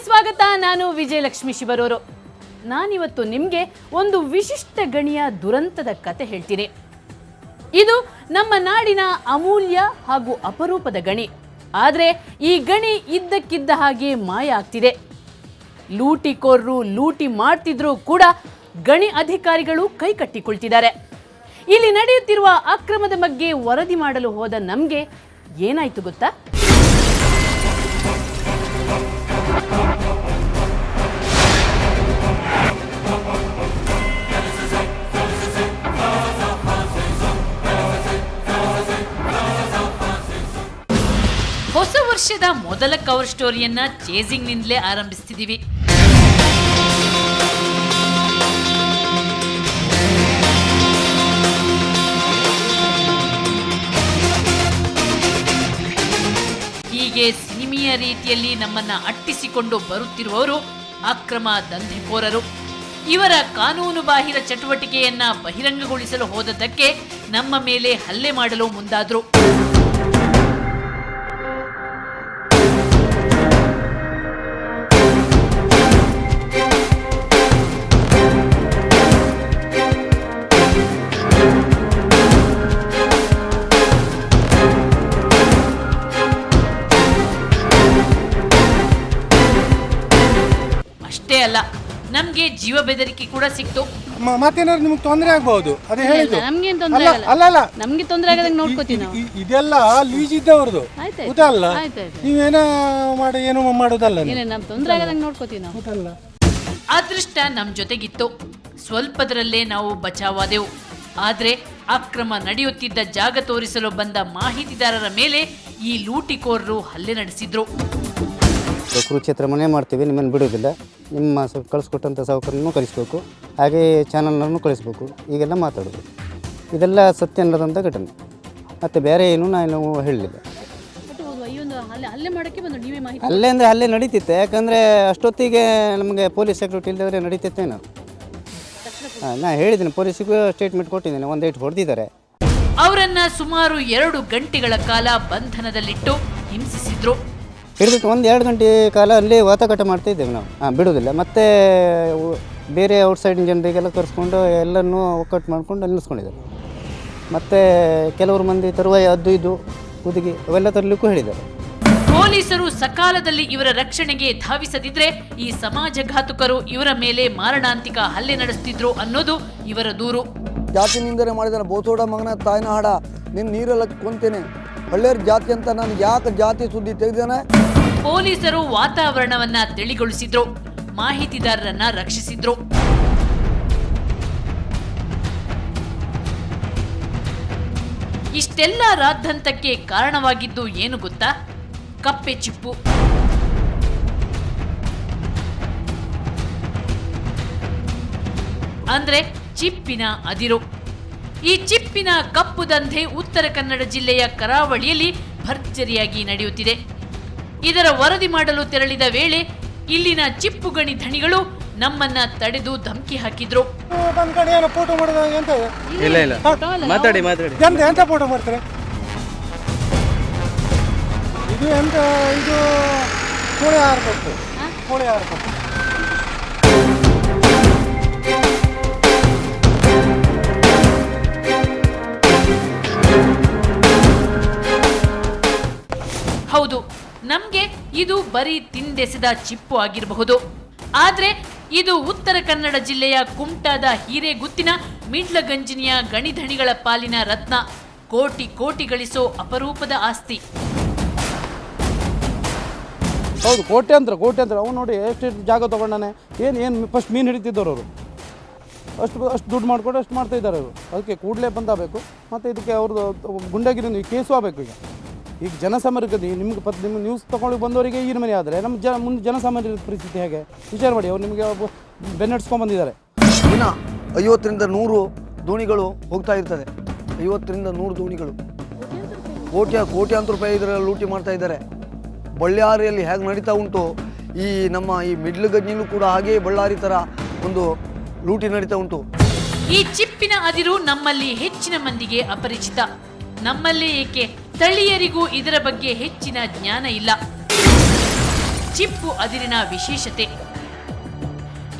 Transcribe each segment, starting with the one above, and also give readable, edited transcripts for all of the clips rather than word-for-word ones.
ಸ್ವಾಗತ. ನಾನು ವಿಜಯಲಕ್ಷ್ಮಿ ಶಿವರೂರು. ನಾನಿವತ್ತು ನಿಮಗೆ ಒಂದು ವಿಶಿಷ್ಟ ಗಣಿಯ ದುರಂತದ ಕತೆ ಹೇಳ್ತೀನಿ. ಇದು ನಮ್ಮ ನಾಡಿನ ಅಮೂಲ್ಯ ಹಾಗೂ ಅಪರೂಪದ ಗಣಿ. ಆದರೆ ಈ ಗಣಿ ಇದ್ದಕ್ಕಿದ್ದ ಹಾಗೆ ಮಾಯ ಆಗ್ತಿದೆ. ಲೂಟಿಕೋರರು ಲೂಟಿ ಮಾಡ್ತಿದ್ರು ಕೂಡ ಗಣಿ ಅಧಿಕಾರಿಗಳು ಕೈ ಕಟ್ಟಿಕೊಳ್ತಿದ್ದಾರೆ. ಇಲ್ಲಿ ನಡೆಯುತ್ತಿರುವ ಅಕ್ರಮದ ಬಗ್ಗೆ ವರದಿ ಮಾಡಲು ಹೋದ ನಮಗೆ ಏನಾಯ್ತು ಗೊತ್ತಾ? ಹೊಸ ವರ್ಷದ ಮೊದಲ ಕವರ್ ಸ್ಟೋರಿಯನ್ನ ಚೇಸಿಂಗ್ ನಿಂದಲೇ ಆರಂಭಿಸ್ತಿದೀವಿ. ಹೀಗೆ ಸಿನಿಮೀಯ ರೀತಿಯಲ್ಲಿ ನಮ್ಮನ್ನ ಅಟ್ಟಿಸಿಕೊಂಡು ಬರುತ್ತಿರುವವರು ಅಕ್ರಮ ದಂಧೆಕೋರರು. ಇವರ ಕಾನೂನು ಬಾಹಿರ ಚಟುವಟಿಕೆಯನ್ನ ಬಹಿರಂಗಗೊಳಿಸಲು ಹೋದದ್ದಕ್ಕೆ ನಮ್ಮ ಮೇಲೆ ಹಲ್ಲೆ ಮಾಡಲು ಮುಂದಾದ್ರು. ಅಷ್ಟೇ ಅಲ್ಲ, ನಮ್ಗೆ ಜೀವ ಬೆದರಿಕೆ ಕೂಡ ಸಿಕ್ತು. ಮತ್ತೇನಾದ್ರು ನಿಮ್ಗೆ ತೊಂದರೆ ಆಗಬಹುದು, ಅದೇ ಹೇಳಿದ್ದು. ನಮ್ಗೇನ್ ತೊಂದರೆ ಆಗಲ್ಲ, ಅಲ್ಲ ನಮ್ಗೆ ತೊಂದರೆ ಆಗದಂಗೆ ನೋಡ್ಕೋತೀವಿ ನಾವು. ಇದೆಲ್ಲ ಲೀಸ್ ಇದ್ದವ್ರದ್ದು ಗೊತ್ತಲ್ಲ, ನೀವೇನೋ ಮಾಡಿ ಏನೋ ಮಾಡೋದಲ್ಲ, ನಮ್ ತೊಂದರೆ ಆಗದಂಗೆ ನೋಡ್ಕೋತೀವಿ ನಾವು. ಗೊತ್ತಲ್ಲ. ಅದೃಷ್ಟ ನಮ್ ಜೊತೆಗಿತ್ತು. ಸ್ವಲ್ಪದರಲ್ಲೇ ನಾವು ಬಚಾವಾದೆವು. ಆದ್ರೆ ಅಕ್ರಮ ನಡೆಯುತ್ತಿದ್ದ ಜಾಗ ತೋರಿಸಲು ಬಂದ ಮಾಹಿತಿದಾರರ ಮೇಲೆ ಈ ಲೂಟಿಕೋರರು ಹಲ್ಲೆ ನಡೆಸಿದ್ರು. ಕುರುಕ್ಷೇತ್ರ ಮನೆ ಮಾಡ್ತೀವಿ, ನಿಮ್ಮನ್ನು ಬಿಡೋದಿಲ್ಲ, ನಿಮ್ಮ ಕಳಿಸ್ಕೊಟ್ಟಂಥ ಸೌಕರ್ಯನೂ ಕಳಿಸ್ಬೇಕು, ಹಾಗೆ ಚಾನಲ್ನೂ ಕಳಿಸ್ಬೇಕು, ಈಗೆಲ್ಲ ಮಾತಾಡೋದು. ಇದೆಲ್ಲ ಸತ್ಯ ಅನ್ನೋದಂಥ ಘಟನೆ, ಮತ್ತು ಬೇರೆ ಏನೂ ನಾನು ಹೇಳಲಿಲ್ಲ. ಅಲ್ಲೇ ಅಂದರೆ ಅಲ್ಲೇ ನಡೀತಿತ್ತು, ಯಾಕಂದರೆ ಅಷ್ಟೊತ್ತಿಗೆ ನಮಗೆ ಪೊಲೀಸ್ ಸೆಕ್ಯೂರಿಟಿ ಇಲ್ಲದವರೆ ನಡೀತಿತ್ತೇನೋ. ನಾನು ಹೇಳಿದ್ದೀನಿ, ಪೊಲೀಸಿಗೂ ಸ್ಟೇಟ್ಮೆಂಟ್ ಕೊಟ್ಟಿದ್ದೀನಿ, ಒಂದು ಏಟು ಹೊಡೆದಿದ್ದಾರೆ. ಅವರನ್ನ ಸುಮಾರು 2 ಗಂಟೆಗಳ ಕಾಲ ಬಂಧನದಲ್ಲಿಟ್ಟು ಹಿಂಸಿಸಿದ್ರು. ಹಿಡಿದಿಟ್ಟು 1-2 ಗಂಟೆ ಕಾಲ ಅಲ್ಲಿ ವಾತಾಕಟ ಮಾಡ್ತಾಯಿದ್ದೇವೆ ನಾವು. ಬಿಡೋದಿಲ್ಲ. ಮತ್ತು ಬೇರೆ ಔಟ್ಸೈಡಿನ ಜನರಿಗೆಲ್ಲ ಕರೆಸ್ಕೊಂಡು ಎಲ್ಲನೂ ಒಕ್ಕಟ್ಟು ಮಾಡ್ಕೊಂಡು ನಿಲ್ಲಿಸ್ಕೊಂಡಿದ್ದಾರೆ. ಮತ್ತು ಕೆಲವರು ಮಂದಿ ತರುವಾಯ ಅದು ಇದು ಹುದುಗಿ ಅವೆಲ್ಲ ತರಲಿಕ್ಕೂ ಹೇಳಿದ್ದಾರೆ. ಪೊಲೀಸರು ಸಕಾಲದಲ್ಲಿ ಇವರ ರಕ್ಷಣೆಗೆ ಧಾವಿಸದಿದ್ರೆ ಈ ಸಮಾಜಘಾತುಕರು ಇವರ ಮೇಲೆ ಮಾರಣಾಂತಿಕ ಹಲ್ಲೆ ನಡೆಸುತ್ತಿದ್ರು ಅನ್ನೋದು ಇವರ ದೂರು. ಜಾತಿ ನಿಂದನೆ ಮಾಡಿದಾನೆ, ಬೋಸೋಡ ಮಗನ ತಾಯಿನ ಹಾಡ, ನಿನ್ನ ನೀರೆಲ್ಲ ಕೊಂತೇನೆ, ಒಳ್ಳೆಯ ಜಾತಿ ಅಂತ ನಾನು ಯಾಕೆ ಜಾತಿ ಸುದ್ದಿ ತೆಗೆದೇನೆ. ಪೊಲೀಸರು ವಾತಾವರಣವನ್ನ ತಿಳಿಗೊಳಿಸಿದ್ರು, ಮಾಹಿತಿದಾರರನ್ನ ರಕ್ಷಿಸಿದ್ರು. ಇಷ್ಟೆಲ್ಲ ರಾದ್ಧಾಂತಕ್ಕೆ ಕಾರಣವಾಗಿದ್ದು ಏನು ಗೊತ್ತಾ? ಕಪ್ಪೆ ಚಿಪ್ಪು. ಅಂದ್ರೆ ಚಿಪ್ಪಿನ ಅದಿರು. ಈ ಚಿಪ್ಪಿನ ಕಪ್ಪು ದಂಧೆ ಉತ್ತರ ಕನ್ನಡ ಜಿಲ್ಲೆಯ ಕರಾವಳಿಯಲ್ಲಿ ಭರ್ಜರಿಯಾಗಿ ನಡೆಯುತ್ತಿದೆ. ಇದರ ವರದಿ ಮಾಡಲು ತೆರಳಿದ ವೇಳೆ ಇಲ್ಲಿನ ಚಿಪ್ಪು ಗಣಿ ಧಣಿಗಳು ನಮ್ಮನ್ನ ತಡೆದು ಧಮಕಿ ಹಾಕಿದ್ರು. ಎಂತ ಫೋಟೋ ಮಾಡ್ತಾರೆ? ಇದು ಎಂತ, ಇದು ಕೋಳಿ ಹಾರಬೇಕು, ಕೋಳಿ ಹಾರಬೇಕು. ಹೌದು, ನಮ್ಗೆ ಇದು ಬರೀ ತಿಂದೆಸೆದ ಚಿಪ್ಪು ಆಗಿರಬಹುದು. ಆದ್ರೆ ಇದು ಉತ್ತರ ಕನ್ನಡ ಜಿಲ್ಲೆಯ ಕುಮಟಾದ ಹಿರೇಗುತ್ತಿನ ಮಿಡ್ಲಗಂಜಿನಿಯ ಗಣಿಧಣಿಗಳ ಪಾಲಿನ ರತ್ನ. ಕೋಟಿ ಕೋಟಿ ಗಳಿಸೋ ಅಪರೂಪದ ಆಸ್ತಿ. ಹೌದು, ಕೋಟ್ಯಾಂತರ. ಅವ್ನು ನೋಡಿ ಎಷ್ಟು ಜಾಗ ತೊಗೊಂಡಾನೆ. ಏನು ಫಸ್ಟ್ ಮೀನು ಹಿಡಿತಿದ್ದವ್ರು ಅವರು, ಅಷ್ಟು ದುಡ್ಡು ಮಾಡ್ಕೊಂಡು ಅಷ್ಟು ಮಾಡ್ತಾ ಇದ್ದಾರೆ ಅವರು. ಅದಕ್ಕೆ ಕೂಡಲೇ ಬಂದಾಗಬೇಕು. ಮತ್ತು ಇದಕ್ಕೆ ಅವ್ರದ್ದು ಗುಂಡಾಗಿರೋ ಕೇಸು ಆಗಬೇಕು. ಈಗ ಜನಸಾಮಾನ್ಯರಿಗೆ ನಿಮ್ಗೆ ನಿಮ್ಮ ನ್ಯೂಸ್ ತೊಗೊಂಡು ಬಂದವರಿಗೆ ಈ ಮನೆ ಆದರೆ ನಮ್ಮ ಮುಂದೆ ಜನಸಾಮಾನ್ಯರ ಪರಿಸ್ಥಿತಿ ಹೇಗೆ ವಿಚಾರ ಮಾಡಿ. ಅವ್ರು ನಿಮಗೆ ಬೆನ್ನಡ್ಸ್ಕೊಂಡ್ಬಂದಿದ್ದಾರೆ. ದಿನ 50ರಿಂದ 100 ದೋಣಿಗಳು ಹೋಗ್ತಾ ಇರ್ತದೆ. 50ರಿಂದ 100 ದೋಣಿಗಳು ಕೋಟ್ಯಾಂತರ ರೂಪಾಯಿ ಇದರ ಲೂಟಿ ಮಾಡ್ತಾ ಇದ್ದಾರೆ. ಬಳ್ಳಾರಿಯಲ್ಲಿ ಹೇಗೆ ನಡೀತಾ ಉಂಟು, ನಮ್ಮ ಈ ಮಿಡ್ಲಗಂಜಿನೂ ಕೂಡ ಹಾಗೆ ಬಳ್ಳಾರಿ ಥರ ಒಂದು ಲೂಟಿ ನಡೀತಾ ಉಂಟು. ಈ ಚಿಪ್ಪಿನ ಅದಿರು ನಮ್ಮಲ್ಲಿ ಹೆಚ್ಚಿನ ಮಂದಿಗೆ ಅಪರಿಚಿತ. ನಮ್ಮಲ್ಲೇ ಏಕೆ ಸ್ಥಳೀಯರಿಗೂ ಇದರ ಬಗ್ಗೆ ಹೆಚ್ಚಿನ ಜ್ಞಾನ ಇಲ್ಲ. ಚಿಪ್ಪು ಅದಿರಿನ ವಿಶೇಷತೆ.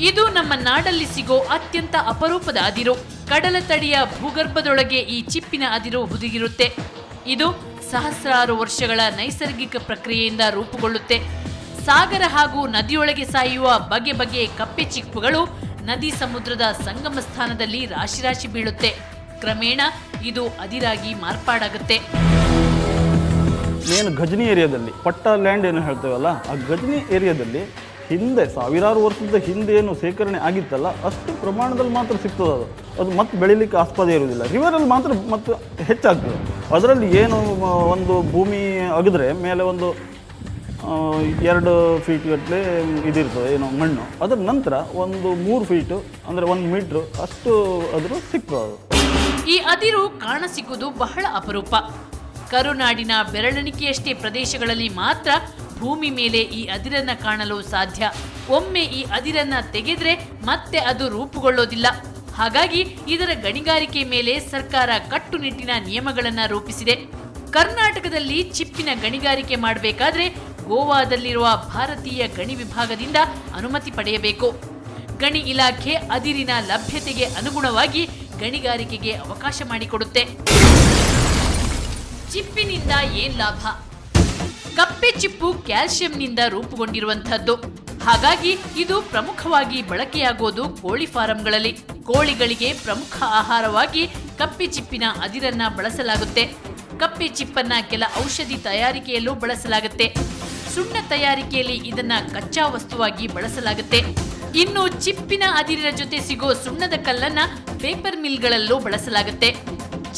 ಇದು ನಮ್ಮ ನಾಡಲ್ಲಿ ಸಿಗೋ ಅತ್ಯಂತ ಅಪರೂಪದ ಅದಿರು. ಕಡಲ ತಡಿಯ ಭೂಗರ್ಭದೊಳಗೆ ಈ ಚಿಪ್ಪಿನ ಅದಿರು ಹುದುಗಿರುತ್ತೆ. ಇದು ಸಹಸ್ರಾರು ವರ್ಷಗಳ ನೈಸರ್ಗಿಕ ಪ್ರಕ್ರಿಯೆಯಿಂದ ರೂಪುಗೊಳ್ಳುತ್ತೆ. ಸಾಗರ ಹಾಗೂ ನದಿಯೊಳಗೆ ಸಾಯುವ ಬಗೆ ಬಗೆ ಕಪ್ಪೆ ಚಿಪ್ಪುಗಳು ನದಿ ಸಮುದ್ರದ ಸಂಗಮ ಸ್ಥಾನದಲ್ಲಿ ರಾಶಿ ರಾಶಿ ಬೀಳುತ್ತೆ. ಕ್ರಮೇಣ ಇದು ಅದಿರಾಗಿ ಮಾರ್ಪಾಡಾಗುತ್ತೆ. ಮೇನ್ ಗಜನಿ ಏರಿಯಾದಲ್ಲಿ ಪಟ್ಟ ಲ್ಯಾಂಡ್ ಏನು ಹೇಳ್ತೇವಲ್ಲ, ಆ ಗಜನಿ ಏರಿಯಾದಲ್ಲಿ ಹಿಂದೆ ಸಾವಿರಾರು ವರ್ಷದ ಹಿಂದೆ ಏನು ಸೇಕರಣೆ ಆಗಿತ್ತಲ್ಲ, ಅಷ್ಟು ಪ್ರಮಾಣದಲ್ಲಿ ಮಾತ್ರ ಸಿಗ್ತದೆ. ಅದು ಮತ್ತೆ ಬೆಳಿಲಿಕ್ಕೆ ಆಸ್ಪದ ಇರುವುದಿಲ್ಲ. ರಿವರಲ್ಲಿ ಮಾತ್ರ ಮತ್ತೆ ಹೆಚ್ಚಾಗ್ತದೆ. ಅದರಲ್ಲಿ ಏನು ಒಂದು ಭೂಮಿ ಅಗಿದ್ರೆ ಮೇಲೆ ಒಂದು 2 ಫೀಟ್ ಗಟ್ಟಲೆ ಇದಿರ್ತದೆ ಏನೋ ಮಣ್ಣು. ಅದರ ನಂತರ ಒಂದು 3 ಫೀಟು ಅಂದರೆ 1 ಮೀಟ್ರು ಅಷ್ಟು ಅದ್ರ ಸಿಗ್ತದೆ. ಈ ಅದಿರು ಕಾಣಸಿಗುವುದು ಬಹಳ ಅಪರೂಪ. ಕರುನಾಡಿನ ಬೆರಳೆಣಿಕೆಯಷ್ಟೇ ಪ್ರದೇಶಗಳಲ್ಲಿ ಮಾತ್ರ ಭೂಮಿ ಮೇಲೆ ಈ ಅದಿರನ್ನ ಕಾಣಲು ಸಾಧ್ಯ. ಒಮ್ಮೆ ಈ ಅದಿರನ್ನ ತೆಗೆದ್ರೆ ಮತ್ತೆ ಅದು ರೂಪುಗೊಳ್ಳೋದಿಲ್ಲ. ಹಾಗಾಗಿ ಇದರ ಗಣಿಗಾರಿಕೆ ಮೇಲೆ ಸರ್ಕಾರ ಕಟ್ಟುನಿಟ್ಟಿನ ನಿಯಮಗಳನ್ನ ರೂಪಿಸಿದೆ. ಕರ್ನಾಟಕದಲ್ಲಿ ಚಿಪ್ಪಿನ ಗಣಿಗಾರಿಕೆ ಮಾಡಬೇಕಾದ್ರೆ ಗೋವಾದಲ್ಲಿರುವ ಭಾರತೀಯ ಗಣಿ ವಿಭಾಗದಿಂದ ಅನುಮತಿ ಪಡೆಯಬೇಕು. ಗಣಿ ಇಲಾಖೆ ಅದಿರಿನ ಲಭ್ಯತೆಗೆ ಅನುಗುಣವಾಗಿ ಗಣಿಗಾರಿಕೆಗೆ ಅವಕಾಶ ಮಾಡಿಕೊಡುತ್ತೆ. ಚಿಪ್ಪಿನಿಂದ ಏನ್ ಲಾಭ? ಕಪ್ಪೆ ಚಿಪ್ಪು ಕ್ಯಾಲ್ಸಿಯಂನಿಂದ ರೂಪುಗೊಂಡಿರುವಂತಹದ್ದು. ಹಾಗಾಗಿ ಇದು ಪ್ರಮುಖವಾಗಿ ಬಳಕೆಯಾಗೋದು ಕೋಳಿ ಫಾರಂಗಳಲ್ಲಿ. ಕೋಳಿಗಳಿಗೆ ಪ್ರಮುಖ ಆಹಾರವಾಗಿ ಕಪ್ಪೆ ಚಿಪ್ಪಿನ ಅದಿರನ್ನ ಬಳಸಲಾಗುತ್ತೆ. ಕಪ್ಪೆ ಚಿಪ್ಪನ್ನ ಕೆಲ ಔಷಧಿ ತಯಾರಿಕೆಯಲ್ಲೂ ಬಳಸಲಾಗುತ್ತೆ. ಸುಣ್ಣ ತಯಾರಿಕೆಯಲ್ಲಿ ಇದನ್ನ ಕಚ್ಚಾ ವಸ್ತುವಾಗಿ ಬಳಸಲಾಗುತ್ತೆ. ಇನ್ನು ಚಿಪ್ಪಿನ ಅದಿರಿನ ಜೊತೆ ಸಿಗೋ ಸುಣ್ಣದ ಕಲ್ಲನ್ನ ಪೇಪರ್ ಮಿಲ್ಗಳಲ್ಲೂ ಬಳಸಲಾಗುತ್ತೆ.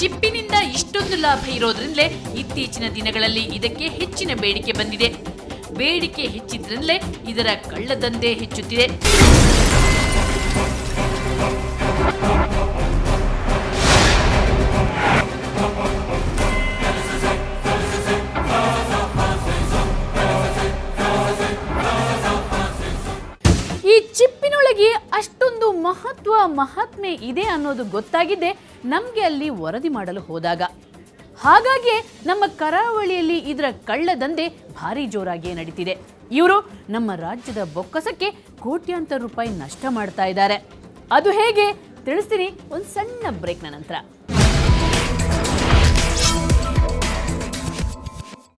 ಚಿಪ್ಪಿನಿಂದ ಇಷ್ಟೊಂದು ಲಾಭ ಇರೋದ್ರಿಂದಲೇ ಇತ್ತೀಚಿನ ದಿನಗಳಲ್ಲಿ ಇದಕ್ಕೆ ಹೆಚ್ಚಿನ ಬೇಡಿಕೆ ಬಂದಿದೆ. ಬೇಡಿಕೆ ಹೆಚ್ಚಿದ್ರಿಂದಲೇ ಇದರ ಕಳ್ಳದಂಧೆ ಹೆಚ್ಚುತ್ತಿದೆ. ಈ ಚಿಪ್ಪಿನೊಳಗೆ ಅಷ್ಟೊಂದು ಮಹಾತ್ಮೆ ಇದೆ ಅನ್ನೋದು ಗೊತ್ತಾಗಿದ್ದೆ ನಮ್ಗೆ ಅಲ್ಲಿ ವರದಿ ಮಾಡಲು ಹೋದಾಗ. ಹಾಗಾಗಿ ನಮ್ಮ ಕರಾವಳಿಯಲ್ಲಿ ಇದರ ಕಳ್ಳದಂಧೆ ಭಾರಿ ಜೋರಾಗಿ ನಡೀತಿದೆ. ಇವರು ನಮ್ಮ ರಾಜ್ಯದ ಬೊಕ್ಕಸಕ್ಕೆ ಕೋಟ್ಯಾಂತರ ರೂಪಾಯಿ ನಷ್ಟ ಮಾಡ್ತಾ ಇದ್ದಾರೆ. ಅದು ಹೇಗೆ ತಿಳಿಸ್ತೀನಿ ಒಂದು ಸಣ್ಣ ಬ್ರೇಕ್ನ ನಂತರ.